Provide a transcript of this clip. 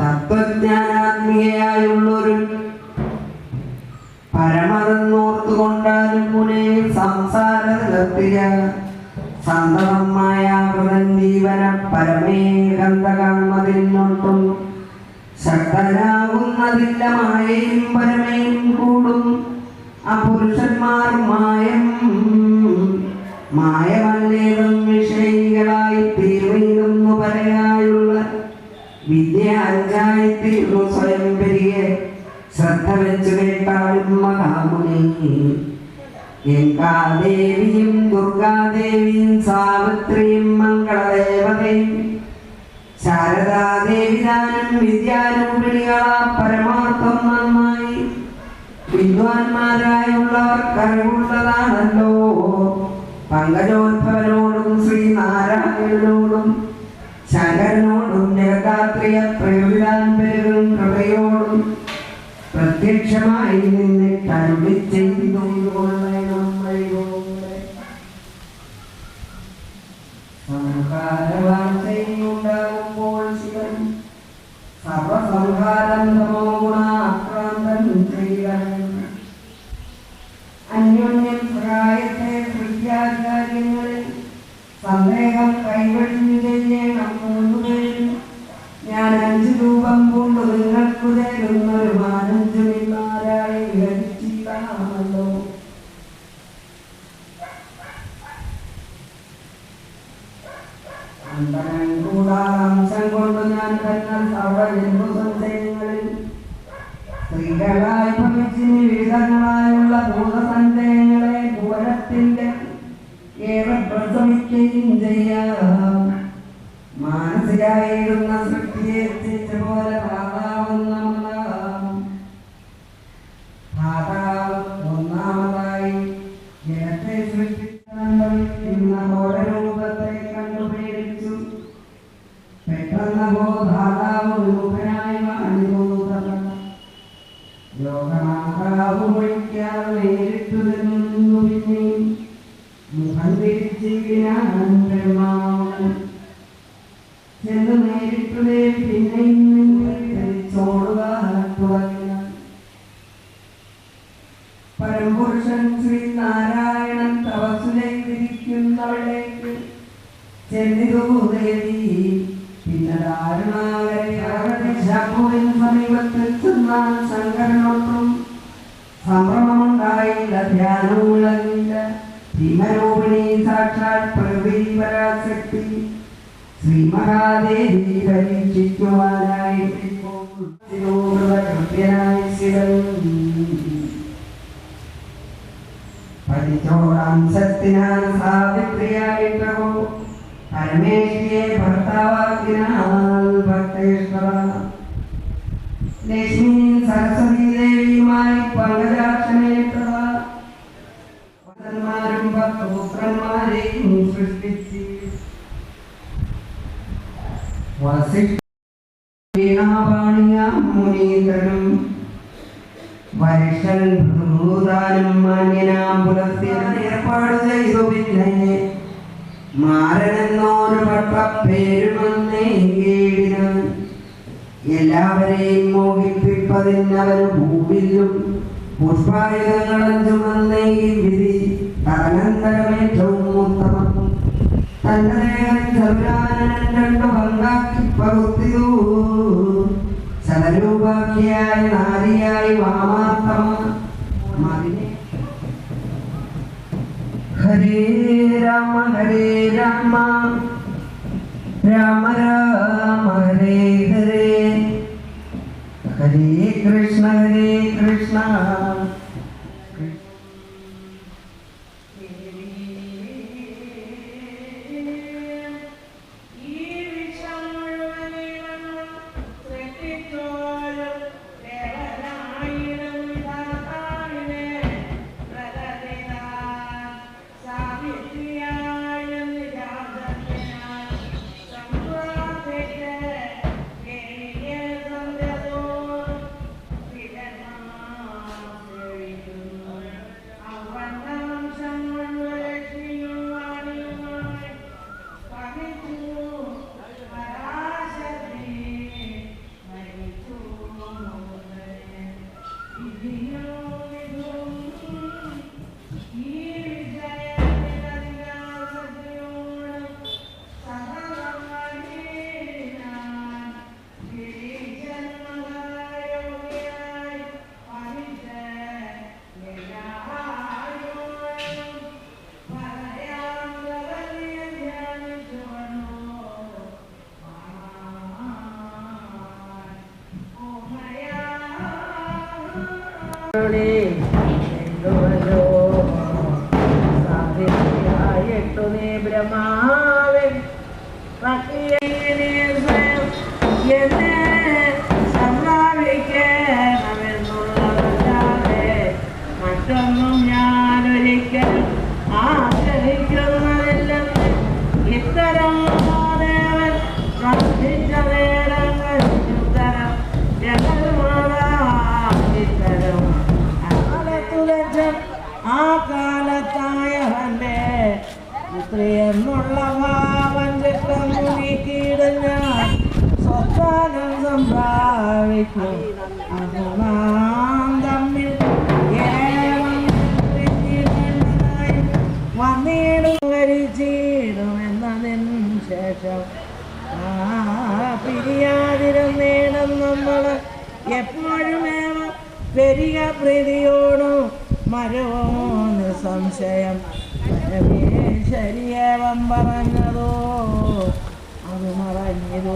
തത്വജ്ഞാനാത്മീയായുള്ളൊരു പരമതെന്നോർത്തുകൊണ്ടാലും മുനെ സംസാരത്തിയ സന്തതമായ ജീവന പരമേകന്ധകർമ്മതിനൊട്ടും ശക്തനാകുന്നതില്ല. മായയും പരമയും കൂടും അപുരുഷന്മാർ മായമല്ലേതും വിഷയികളായി തീർന്നിരുന്നു. പരയായുള്ള വിദ്യ അഞ്ചായിത്തീർന്നു സ്വയം പെരിയെ ശ്രദ്ധ വെച്ചു കേട്ടാലും മഹാമുനി. ഗംഗാദേവിയും ദുർഗാദേവിയും സാവിത്രിയും മംഗളദേവതയും ശാരദാദേവിദാനം വിദ്യാരൂപിണികളാ പരമാർത്ഥം നന്നായി വിദ്വാൻമാരായുള്ളവർ കഴിവുള്ളതാണല്ലോ. പങ്കജോത്ഭവനോടും ശ്രീനാരായണനോടും ശങ്കരനോടും ജഗദാത്രിയ പ്രയോഗിതാൻ പേരും കൃപയോടും പ്രത്യക്ഷമായി നിന്നിട്ട് അരുളി ചെയ്തുകൊള്ളണം. സംഹാരവാർത്തയുണ്ടാകുമ്പോൾ ശിവൻ സർവസംഹാരം തമോ ഗുണാക്രാന്തൻ ചെയ്യണം. അന്യോന്യം സഹായത്തെ സൃഷ്ടിയാചാര്യങ്ങളിൽ സന്ദേഹം കൈവഴിഞ്ഞു ചെയ്യണം. മൂന്നുപേരും ഞാൻ 5 രൂപം കൊണ്ട് നിങ്ങൾക്ക് തരുന്നൊരു 15 മിന്നാരായി വിഹരിച്ചിട്ടാണല്ലോ. അന്തരം കൂടാംശം കൊണ്ട് ഞാൻ തന്നെ സർവ്വജന്തു സംശയങ്ങളിൽ സ്ത്രീകളായി ഭവിച്ചിന് വിവിധങ്ങളായുള്ള ഭൂതസഞ്ചയങ്ങളെ ഭുവനത്തിന്റെ ഏറെ പ്രസവിക്കുകയും ചെയ്യാം. മാനസികായിരുന്ന സൃഷ്ടിയെ എത്തിച്ച പോലെ ഒന്നാമതായി ജനത്തെ സൃഷ്ടിക്കുന്ന രൂപത്തെ കണ്ടുപേടിച്ചു. പെട്ടെന്ന് ബോധാതാവ് രൂപനായി അനുഭൂതപ്പെട്ട യോഗമാതാവ് ഒഴിക്കാതെ നേരിട്ടു നിന്നു. പിന്നെ മുഖം തിരിച്ചിരിക്കാൻ ചെന്ന് നേരിട്ടുതേ പിന്നെയും ചോടുക തുടങ്ങിയ പരമ്പുരുഷൻ ശ്രീനാരായണൻ തപസ്സിലേക്കിരിക്കുന്നവളേക്ക് ചെന്നിതു ദേവി. പിന്നെ ദാരുണാകരശാഖുവിന് സമീപത്തിൽ ചെന്നാൽ ശങ്കരനൊട്ടും സംഭ്രമമുണ്ടായില്ല, ധ്യാനമുള്ളതില്ല. ഭീമരൂപിണി സാക്ഷാൽ പ്രകൃതിപരാശക്തി ശ്രീ മഹാദേവി പരീക്ഷിക്കുവാനായി ശിവൻ പരിചോടാംശത്തിനാൽ സാവിത്രിയായിട്ടോ പരമേശ്വരിയെ ഭർത്താവാക്കിനാൽ ഭക്തേശ്വര. ലക്ഷ്മി സരസ്വതി ദേവിയുമായി പങ്കജാക്ഷനേത്ര പുത്രന്മാരും 10 പുത്രന്മാരെയും സൃഷ്ടിച്ച് മുനീന്ദ്രനും വരിഷ്ഠൻ ഭൂതാനും മാന്യനാം പുലർത്തിയാൻ ഏർപ്പാട് ചെയ്തു. പിന്നെ മാരനെന്നോരു പട്ടപ്പേരുമന്നേടിന് എല്ലാവരെയും മോഹിപ്പിപ്പതിനവന് ഭൂവിലും പുഷ്പായുധങ്ങളും ചുമന്നേ വിധി തദനന്തരമേറ്റവും ഉത്തമം. തന്റെ ദേഹം 2 പങ്കാക്കി പകുത്തിയു. സദരൂപാഖ്യായ നാരിയായി വാമാത്തമ. ഹരേ രാമ ഹരേ രാമ രാമ രാമ ഹരേ ഹരേ ഹരേ കൃഷ്ണ ഹരേ കൃഷ്ണ. സാധിയായിട്ടു നീ ബ്രഹ്മാവൻ എന്നെ സംഭാവിക്കണമെന്നുള്ളതല്ലാതെ മറ്റൊന്നും ഞാനൊരിക്കലും ആഗ്രഹിക്കുന്നതില്ലെന്ന് ഇത്തരം ദേവൻ പ്രാർത്ഥിച്ച നേരങ്ങൾ ഉത്തരം ജഗന്മാതാവിത്തരം കാലത്തുലച്ചൻ ആ കാലത്തായവന്റെ പുത്രി എന്നുള്ള ഭാവം ചെക്കുന്നു നീക്കിയിടും ഞാൻ സ്വസ്ഥാനം സംഭാവിക്കും അത് നാം തമ്മിൽ വന്നിടും കരിച്ചിടുമെന്നതിന് ശേഷം പിരിയാതിരുന്നേടും നമ്മൾ എപ്പോഴുമേവ പെരിയ പ്രീതിയോടും മരവോ നിസ്സംശയം ശരിയേവം പറഞ്ഞതോ അത് മറഞ്ഞതോ